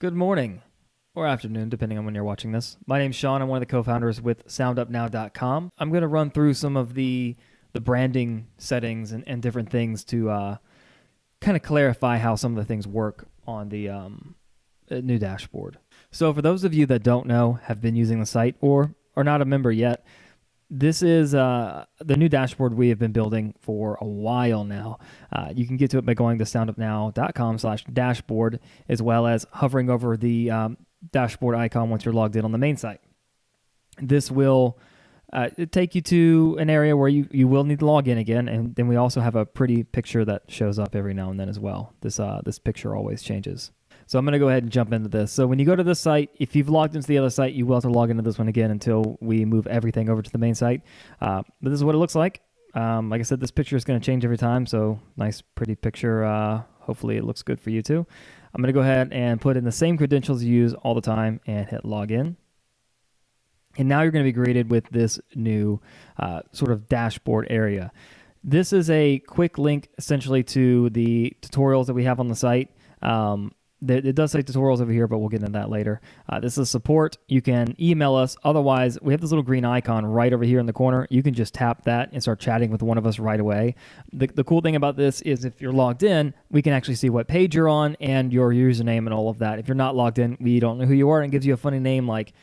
Good morning or afternoon, depending on when you're watching this. My name's Sean. I'm one of the co-founders with SoundUpNow.com. I'm going to run through some of the branding settings and different things to kind of clarify how some of the things work on the new dashboard. So for those of you that don't know, have been using the site, or are not a member yet, this is the new dashboard we have been building for a while now. You can get to it by going to soundupnow.com/dashboard, as well as hovering over the dashboard icon once you're logged in on the main site. This will take you to an area where you will need to log in again, and then we also have a pretty picture that shows up every now and then as well. This picture always changes. So I'm going to go ahead and jump into this. So when you go to this site, if you've logged into the other site, you will have to log into this one again until we move everything over to the main site. But this is what it looks like. Like I said, this picture is going to change every time, so nice, pretty picture. Hopefully it looks good for you too. I'm going to go ahead and put in the same credentials you use all the time and hit login. And now you're going to be greeted with this new sort of dashboard area. This is a quick link essentially to the tutorials that we have on the site. It does say tutorials over here, but we'll get into that later. This is support. You can email us. Otherwise, we have this little green icon right over here in the corner. You can just tap that and start chatting with one of us right away. The cool thing about this is if you're logged in, we can actually see what page you're on and your username and all of that. If you're not logged in, we don't know who you are, and it gives you a funny name like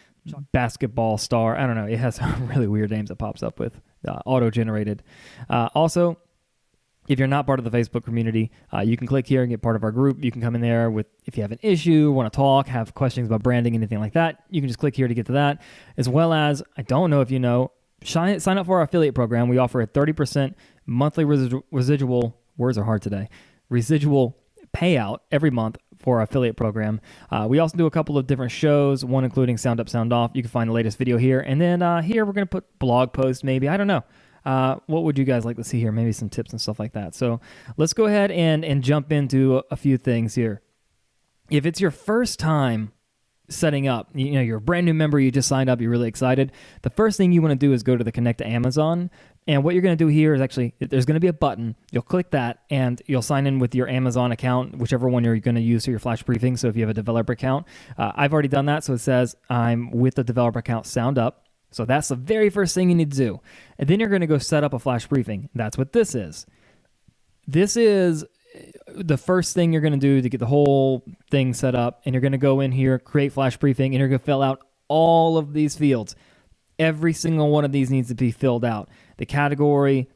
basketball star. I don't know. It has some really weird names that pops up with auto-generated. Also, if you're not part of the Facebook community, you can click here and get part of our group. You can come in there if you have an issue, want to talk, have questions about branding, anything like that. You can just click here to get to that. As well as, I don't know if you know, sign up for our affiliate program. We offer a 30% monthly residual, words are hard today, residual payout every month for our affiliate program. We also do a couple of different shows, one including Sound Up, Sound Off. You can find the latest video here. And then here we're going to put blog posts maybe. I don't know. What would you guys like to see here? Maybe some tips and stuff like that. So let's go ahead and jump into a few things here. If it's your first time setting up, you're a brand new member, you just signed up, you're really excited, the first thing you want to do is go to the Connect to Amazon. And what you're going to do here is actually, there's going to be a button. You'll click that and you'll sign in with your Amazon account, whichever one you're going to use for your Flash Briefing. So if you have a developer account, I've already done that. So it says I'm with the developer account SoundUp. So that's the very first thing you need to do. And then you're going to go set up a Flash Briefing. That's what this is. This is the first thing you're going to do to get the whole thing set up. And you're going to go in here, create Flash Briefing, and you're going to fill out all of these fields. Every single one of these needs to be filled out. The category,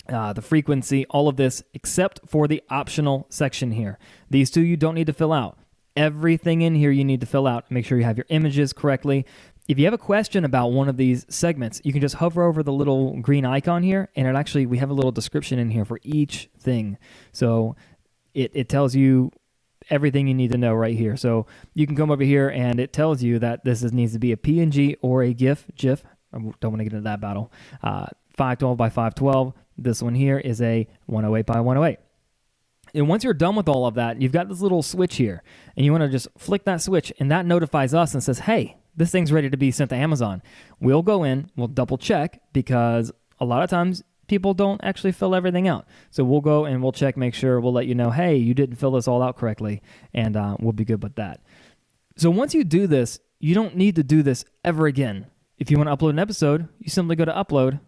the frequency, all of this, except for the optional section here. These two you don't need to fill out. Everything in here you need to fill out. Make sure you have your images correctly. If you have a question about one of these segments, you can just hover over the little green icon here, and we have a little description in here for each thing. So it tells you everything you need to know right here. So you can come over here, and it tells you that needs to be a PNG or a GIF. I don't want to get into that battle. 512 by 512. This one here is a 108 by 108. And once you're done with all of that, you've got this little switch here, and you want to just flick that switch, and that notifies us and says, hey, this thing's ready to be sent to Amazon. We'll go in, we'll double check, because a lot of times people don't actually fill everything out. So we'll go and we'll check, make sure, we'll let you know, hey, you didn't fill this all out correctly, and we'll be good with that. So once you do this, you don't need to do this ever again. If you want to upload an episode, you simply go to upload,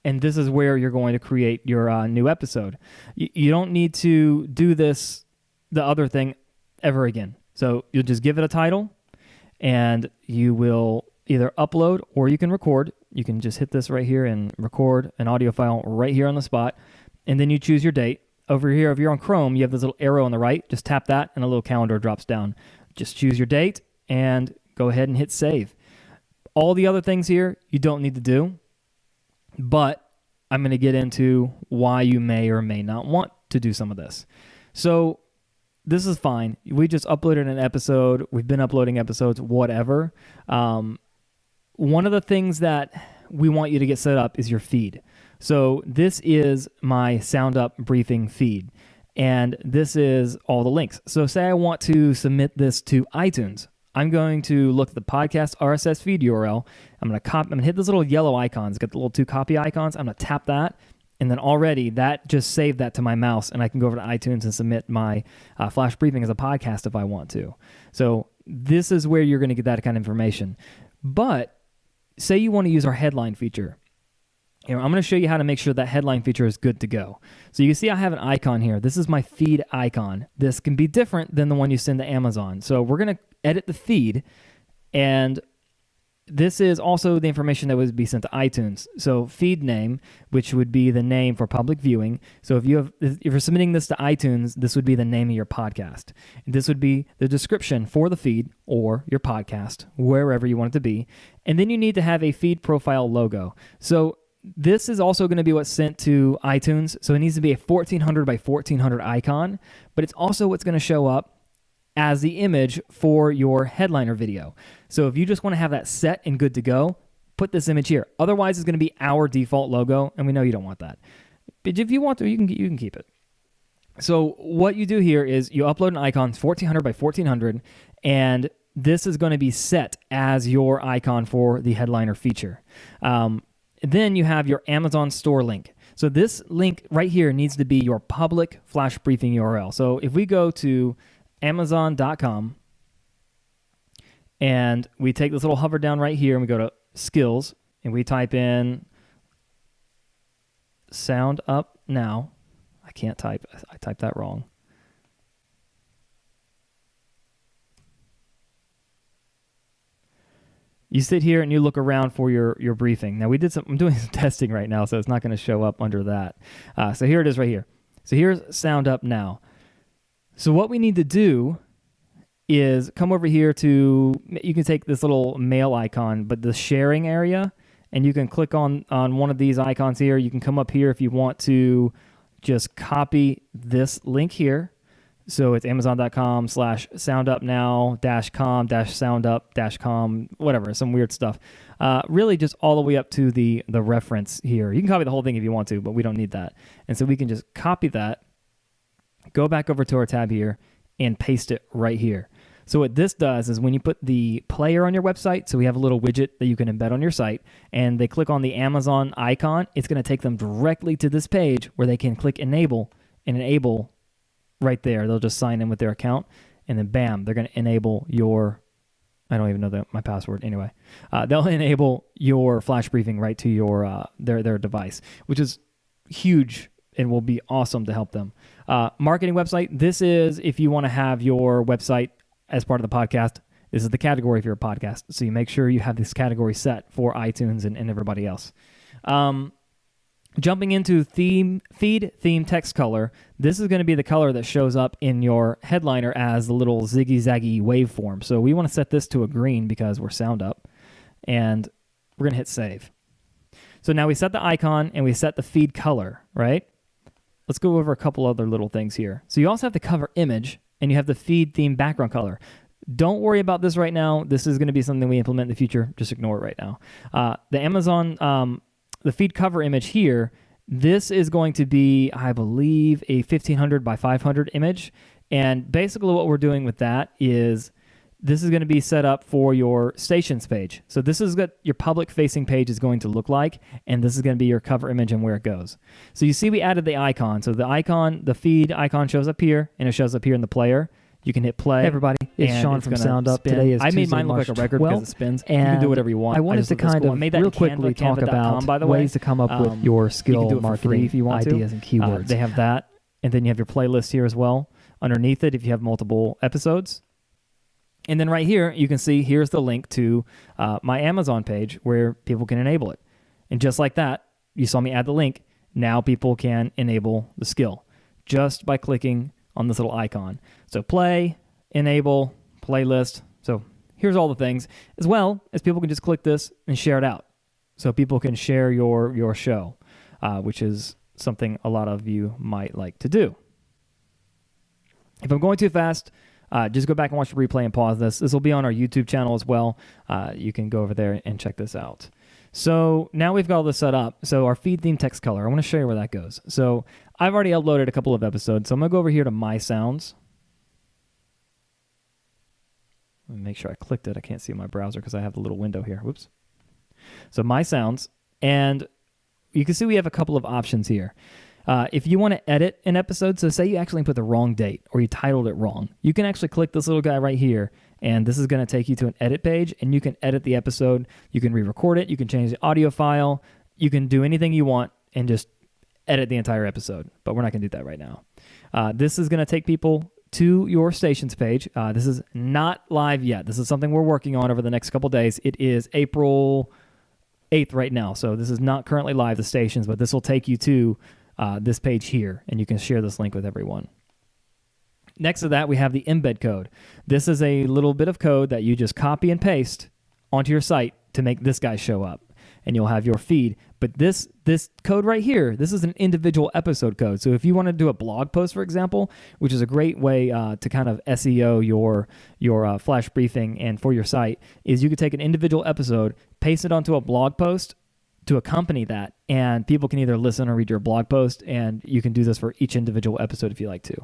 and this is where you're going to create your new episode. You don't need to do the other thing ever again. So you'll just give it a title, and you will either upload or you can record. You can just hit this right here and record an audio file right here on the spot, and then you choose your date. Over here, if you're on Chrome, you have this little arrow on the right. Just tap that, and a little calendar drops down. Just choose your date, and go ahead and hit save. All the other things here you don't need to do, but I'm going to get into why you may or may not want to do some of this. So this is fine. We just uploaded an episode. We've been uploading episodes, whatever. One of the things that we want you to get set up is your feed. So this is my SoundUp briefing feed, and this is all the links. So say I want to submit this to iTunes. I'm going to look at the podcast RSS feed URL. I'm going to hit this little yellow icon. It's got the little two copy icons. I'm going to tap that, And then already that just saved that to my mouse, and I can go over to iTunes and submit my Flash Briefing as a podcast if I want to. So this is where you're going to get that kind of information. But say you want to use our headline feature. I'm going to show you how to make sure that headline feature is good to go. So you can see I have an icon here. This is my feed icon. This can be different than the one you send to Amazon. So we're going to edit the feed, and this is also the information that would be sent to iTunes. So feed name, which would be the name for public viewing. So if you're submitting this to iTunes, this would be the name of your podcast. This would be the description for the feed or your podcast, wherever you want it to be. And then you need to have a feed profile logo. So this is also going to be what's sent to iTunes. So it needs to be a 1400 by 1400 icon, but it's also what's going to show up as the image for your headliner video. So if you just want to have that set and good to go, put this image here. Otherwise, it's going to be our default logo, and we know you don't want that. But if you want to, you can keep it. So what you do here is you upload an icon, 1400 by 1400, and this is going to be set as your icon for the headliner feature. Then you have your Amazon store link. So this link right here needs to be your public Flash Briefing URL. So if we go to Amazon.com and we take this little hover down right here and we go to skills and we type in SoundUp Now. I can't type. I typed that wrong. You sit here and you look around for your briefing. Now I'm doing some testing right now, so it's not going to show up under that. So here it is right here. So here's SoundUp Now. So what we need to do is come over here to, you can take this little mail icon, but the sharing area, and you can click on one of these icons here. You can come up here if you want to just copy this link here. So it's amazon.com/soundupnow-com-soundup-com, whatever, some weird stuff. Really just all the way up to the reference here. You can copy the whole thing if you want to, but we don't need that. And so we can just copy that, go back over to our tab here, and paste it right here. So what this does is when you put the player on your website, so we have a little widget that you can embed on your site, and they click on the Amazon icon, it's going to take them directly to this page where they can click enable and enable right there. They'll just sign in with their account, and then bam, they're going to enable your, I don't even know my password anyway. They'll enable your Flash Briefing right to your their device, which is huge and will be awesome to help them. Marketing website, this is if you want to have your website as part of the podcast. This is the category for your podcast. So you make sure you have this category set for iTunes and everybody else. Jumping into feed theme text color, this is going to be the color that shows up in your headliner as the little ziggy-zaggy waveform. So we want to set this to a green because we're SoundUp, and we're going to hit save. So now we set the icon and we set the feed color, right? Let's go over a couple other little things here. So you also have the cover image and you have the feed theme background color. Don't worry about this right now. This is going to be something we implement in the future. Just ignore it right now. The Amazon... the feed cover image here, this is going to be, I believe, a 1500 by 500 image. And basically what we're doing with that is this is going to be set up for your stations page. So this is what your public facing page is going to look like. And this is going to be your cover image and where it goes. So you see we added the icon. So the icon, the feed icon shows up here and it shows up here in the player. You can hit play. Hey everybody, it's Sean from SoundUp. Today is I made Tuesday, mine look March like a record 12th, because it spins. And you can do whatever you want. I wanted to kind of real quickly talk about by the way. ways to come up with your skill marketing if you want ideas and keywords. They have that, and then you have your playlist here as well. Underneath it, if you have multiple episodes. And then right here, you can see here's the link to my Amazon page where people can enable it. And just like that, you saw me add the link. Now people can enable the skill just by clicking on this little icon. So play, enable, playlist. So here's all the things, as well as people can just click this and share it out. So people can share your show, which is something a lot of you might like to do. If I'm going too fast, just go back and watch the replay and pause this. This will be on our YouTube channel as well. You can go over there and check this out. So now we've got all this set up. So our feed theme text color, I want to show you where that goes. So I've already uploaded a couple of episodes. So I'm going to go over here to My Sounds. Let me make sure I clicked it. I can't see my browser because I have the little window here. Whoops. So My Sounds. And you can see we have a couple of options here. If you want to edit an episode, so say you actually put the wrong date or you titled it wrong, you can actually click this little guy right here, and this is going to take you to an edit page, and you can edit the episode. You can re-record it. You can change the audio file. You can do anything you want and just edit the entire episode, but we're not going to do that right now. This is going to take people to your stations page. This is not live yet. This is something we're working on over the next couple days. It is April 8th right now, so this is not currently live, the stations, but this will take you to this page here, and you can share this link with everyone. Next to that, we have the embed code. This is a little bit of code that you just copy and paste onto your site to make this guy show up, and you'll have your feed. But this code right here, this is an individual episode code. So if you want to do a blog post, for example, which is a great way to kind of SEO your flash briefing and for your site, is you could take an individual episode, paste it onto a blog post to accompany that, and people can either listen or read your blog post, and you can do this for each individual episode if you like to.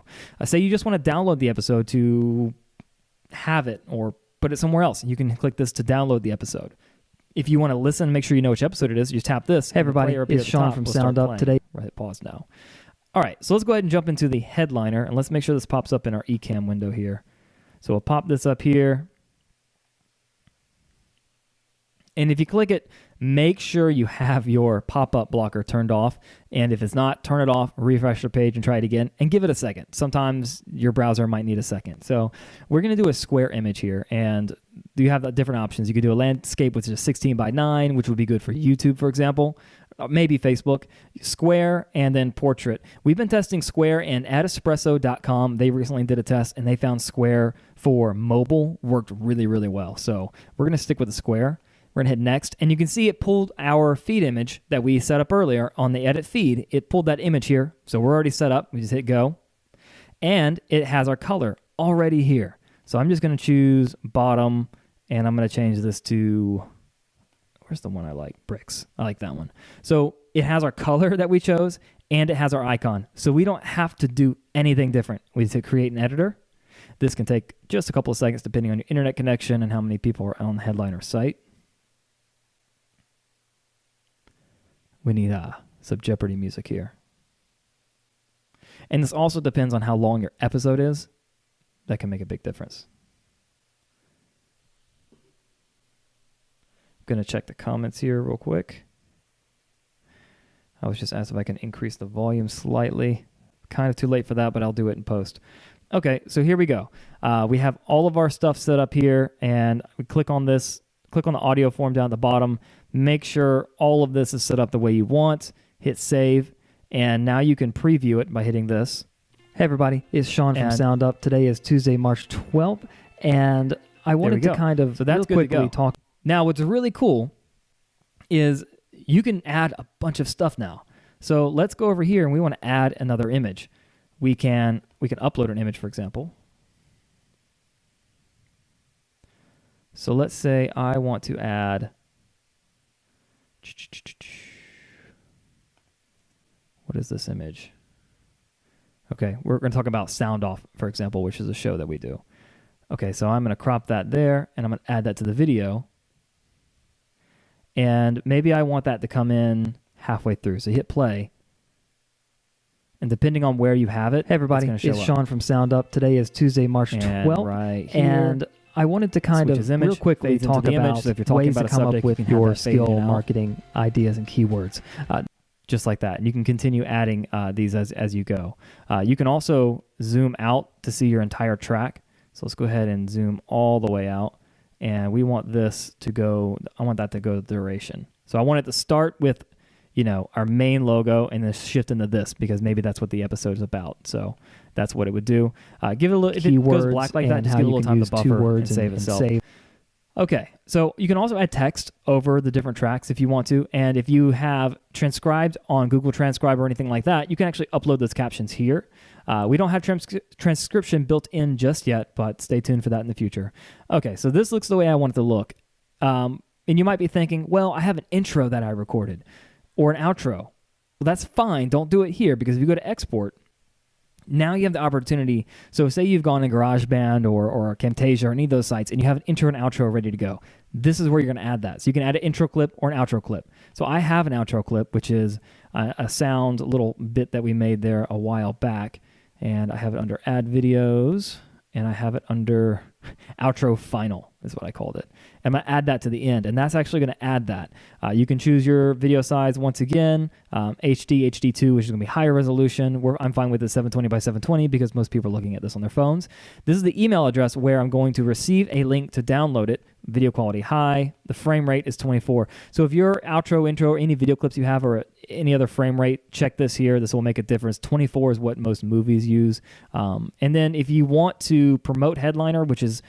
Say you just want to download the episode to have it or put it somewhere else. You can click this to download the episode. If you want to listen, make sure you know which episode it is. You just tap this. Hey everybody, it's Sean from SoundUp today. Right, pause now. All right, so let's go ahead and jump into the headliner, and let's make sure this pops up in our eCam window here. So we'll pop this up here. And if you click it, make sure you have your pop-up blocker turned off. And if it's not, turn it off, refresh the page, and try it again, and give it a second. Sometimes your browser might need a second. So we're going to do a square image here, and you have different options. You could do a landscape, which is 16 by 9, which would be good for YouTube, for example, maybe Facebook, square, and then portrait. We've been testing square, and at espresso.com, they recently did a test, and they found square for mobile worked really, really well. So we're going to stick with the square. We're going to hit next, and you can see it pulled our feed image that we set up earlier on the edit feed. It pulled that image here, so we're already set up. We just hit go, and it has our color already here. So I'm just going to choose bottom, and I'm going to change this to, where's the one I like? Bricks. I like that one. So it has our color that we chose, and it has our icon. So we don't have to do anything different. We just hit create an editor. This can take just a couple of seconds depending on your internet connection and how many people are on the headliner site. We need some Jeopardy music here. And this also depends on how long your episode is. That can make a big difference. I'm going to check the comments here real quick. I was just asked if I can increase the volume slightly. Kind of too late for that, but I'll do it in post. Okay, so here we go. We have all of our stuff set up here, and we click on this. Click on the audio form down at the bottom. Make sure all of this is set up the way you want. Hit save, and now you can preview it by hitting this. Hey everybody, it's Sean from SoundUp. Today is Tuesday, March 12th, and I wanted to kind of real quickly talk. Now, what's really cool is you can add a bunch of stuff now. So let's go over here, and we want to add another image. We can upload an image, for example. So let's say I want to add, what is this image? Okay, we're going to talk about Sound Off, for example, which is a show that we do. Okay, so I'm going to crop that there, and I'm going to add that to the video. And maybe I want that to come in halfway through. So hit play. And depending on where you have it, hey everybody, it's Sean from SoundUp. Today is Tuesday, March 12th. Right here, and I wanted to kind of real quickly talk about ways to come up with your skill marketing ideas and keywords. Just like that. And you can continue adding these as you go. You can also zoom out to see your entire track. So let's go ahead and zoom all the way out. And we want this to go, I want that to go to duration. So I want it to start with, our main logo and then shift into this because maybe that's what the episode is about. So that's what it would do. Give it a little, if it goes black like that, just give it a little time to buffer and save itself. Okay, so you can also add text over the different tracks if you want to. And if you have transcribed on Google Transcribe or anything like that, you can actually upload those captions here. We don't have transcription built in just yet, but stay tuned for that in the future. Okay, so this looks the way I want it to look. And you might be thinking, well, I have an intro that I recorded or an outro. Well, that's fine. Don't do it here because if you go to export, Now you have the opportunity. So say you've gone in GarageBand or Camtasia or any of those sites, and you have an intro and outro ready to go. This is where you're going to add that. So you can add an intro clip or an outro clip. So I have an outro clip, which is a sound little bit that we made there a while back. And I have it under add videos, and I have it under outro final is what I called it. I'm going to add that to the end, and that's actually going to add that. You can choose your video size once again, HD, HD2, which is going to be higher resolution. I'm fine with the 720 by 720 because most people are looking at this on their phones. This is the email address where I'm going to receive a link to download it. Video quality high. The frame rate is 24. So if your outro, intro, or any video clips you have or any other frame rate, check this here. This will make a difference. 24 is what most movies use. And then if you want to promote Headliner, which is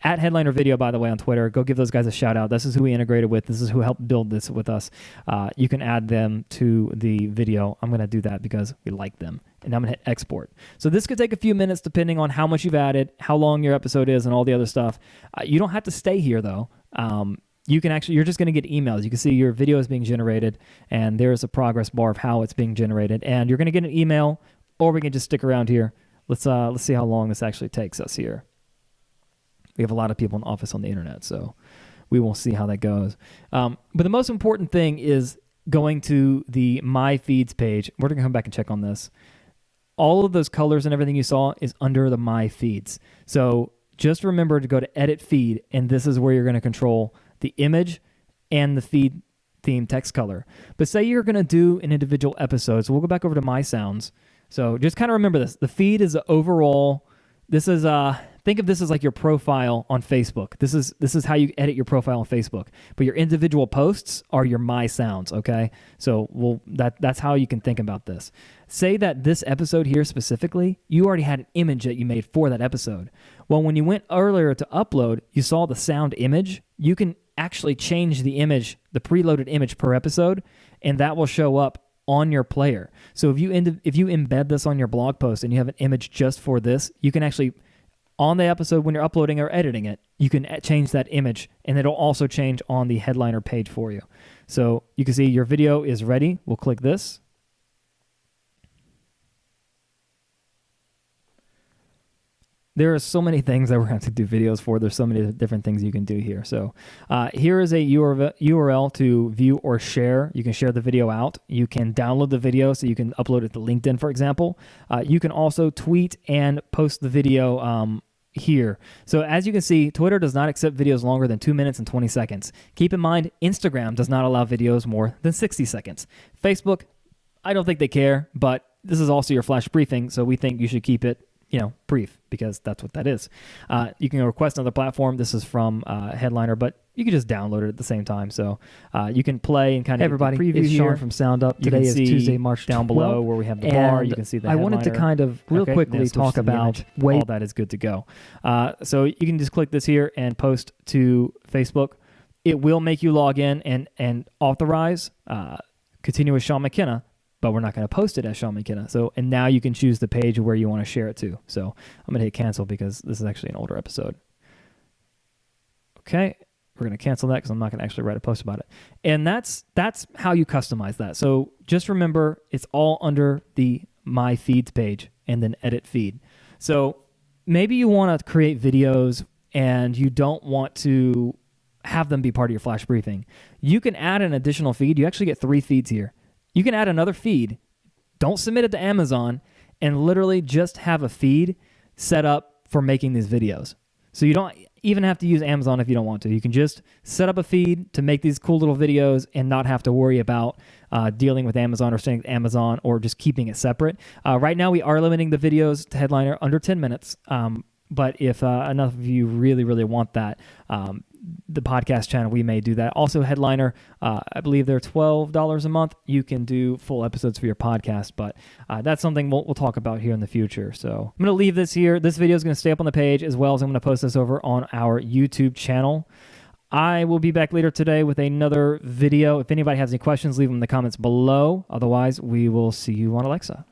at Headliner Video, by the way, on Twitter, go give those guys a shout out. This is who we integrated with. This is who helped build this with us. You can add them to the video. I'm going to do that because we like them. And I'm going to hit export. So this could take a few minutes depending on how much you've added, how long your episode is, and all the other stuff. You don't have to stay here, though. You're just going to get emails. You can see your video is being generated, and there's a progress bar of how it's being generated. And you're going to get an email, or we can just stick around here. Let's see how long this actually takes us here. We have a lot of people in the office on the internet, so we will see how that goes. But the most important thing is going to the My Feeds page. We're going to come back and check on this. All of those colors and everything you saw is under the My Feeds. So just remember to go to Edit Feed, and this is where you're going to control the image and the feed theme text color. But say you're going to do an individual episode. So we'll go back over to My Sounds. So just kind of remember this. The feed is the overall. This is think of this as like your profile on Facebook. This is how you edit your profile on Facebook. But your individual posts are your My Sounds, okay? So that's how you can think about this. Say that this episode here specifically, you already had an image that you made for that episode. Well, when you went earlier to upload, you saw the sound image. You can actually change the image, the preloaded image per episode, and that will show up on your player. So if you embed this on your blog post and you have an image just for this, you can actually, on the episode when you're uploading or editing it, you can change that image, and it'll also change on the Headliner page for you. So you can see your video is ready. We'll click this. There are so many things that we're going to do videos for. There's so many different things you can do here. So here is a URL to view or share. You can share the video out. You can download the video so you can upload it to LinkedIn, for example. You can also tweet and post the video here. So as you can see, Twitter does not accept videos longer than 2 minutes and 20 seconds. Keep in mind, Instagram does not allow videos more than 60 seconds. Facebook, I don't think they care, but this is also your flash briefing, so we think you should keep it brief, because that's what that is. You can request another platform. This is from Headliner, but you can just download it at the same time. So you can play and kind of everybody. Preview it's here. Sean from SoundUp. Today is Tuesday, March 12th. Down below where we have the bar. You can see the I Headliner. wanted to kind of real quickly talk about all that is good to go. So you can just click this here and post to Facebook. It will make you log in and authorize continue with Sean McKenna, but we're not going to post it as Sean McKenna. And now you can choose the page where you want to share it to. So I'm going to hit cancel because this is actually an older episode. Okay, we're going to cancel that because I'm not going to actually write a post about it. And that's how you customize that. So just remember, it's all under the My Feeds page and then Edit Feed. So maybe you want to create videos and you don't want to have them be part of your flash briefing. You can add an additional feed. You actually get 3 feeds here. You can add another feed, don't submit it to Amazon, and literally just have a feed set up for making these videos. So you don't even have to use Amazon if you don't want to. You can just set up a feed to make these cool little videos and not have to worry about dealing with Amazon or staying with Amazon or just keeping it separate. Right now, we are limiting the videos to Headliner under 10 minutes. But if enough of you really, really want that, the podcast channel, we may do that. Also, Headliner, I believe they're $12 a month. You can do full episodes for your podcast, but that's something we'll talk about here in the future. So I'm going to leave this here. This video is going to stay up on the page, as well as I'm going to post this over on our YouTube channel. I will be back later today with another video. If anybody has any questions, leave them in the comments below. Otherwise, we will see you on Alexa.